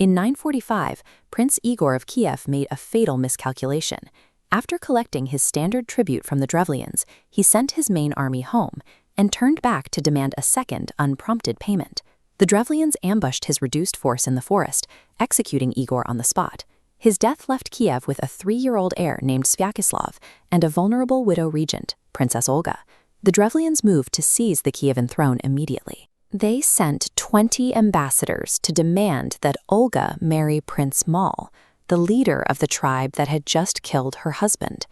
In 945, Prince Igor of Kiev made a fatal miscalculation. After collecting his standard tribute from the Drevlians, he sent his main army home and turned back to demand a second, unprompted payment. The Drevlians ambushed his reduced force in the forest, executing Igor on the spot. His death left Kiev with a 3-year-old heir named Svyakislav and a vulnerable widow regent, Princess Olga. The Drevlians moved to seize the Kievan throne immediately. They sent 20 ambassadors to demand that Olga marry Prince Mal, the leader of the tribe that had just killed her husband.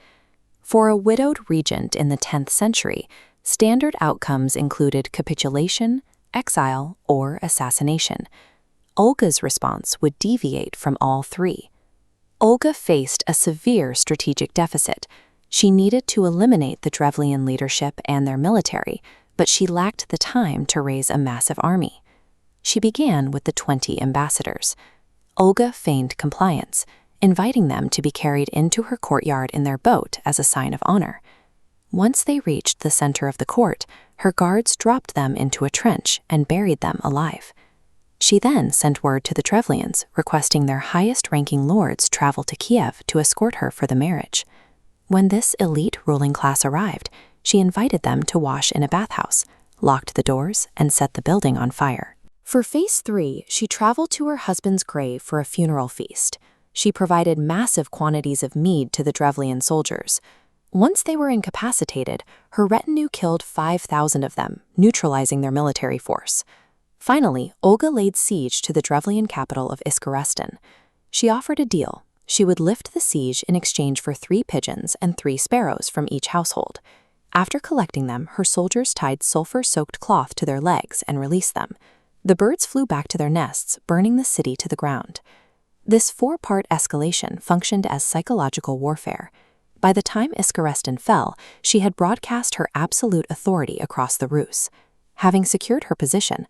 For a widowed regent in the 10th century, standard outcomes included capitulation, exile, or assassination. Olga's response would deviate from all three. Olga faced a severe strategic deficit. She needed to eliminate the Drevlian leadership and their military, but she lacked the time to raise a massive army. She began with the 20 ambassadors. Olga feigned compliance, inviting them to be carried into her courtyard in their boat as a sign of honor. Once they reached the center of the court, her guards dropped them into a trench and buried them alive. She then sent word to the Drevlians, requesting their highest-ranking lords travel to Kiev to escort her for the marriage. When this elite ruling class arrived, she invited them to wash in a bathhouse, locked the doors, and set the building on fire. For phase 3, she traveled to her husband's grave for a funeral feast. She provided massive quantities of mead to the Drevlian soldiers. Once they were incapacitated, her retinue killed 5,000 of them, neutralizing their military force. Finally, Olga laid siege to the Drevlian capital of Iskarestan. She offered a deal. She would lift the siege in exchange for 3 pigeons and 3 sparrows from each household. After collecting them, her soldiers tied sulfur-soaked cloth to their legs and released them. The birds flew back to their nests, burning the city to the ground. This 4-part escalation functioned as psychological warfare. By the time Iskarestan fell, she had broadcast her absolute authority across the Rus. Having secured her position,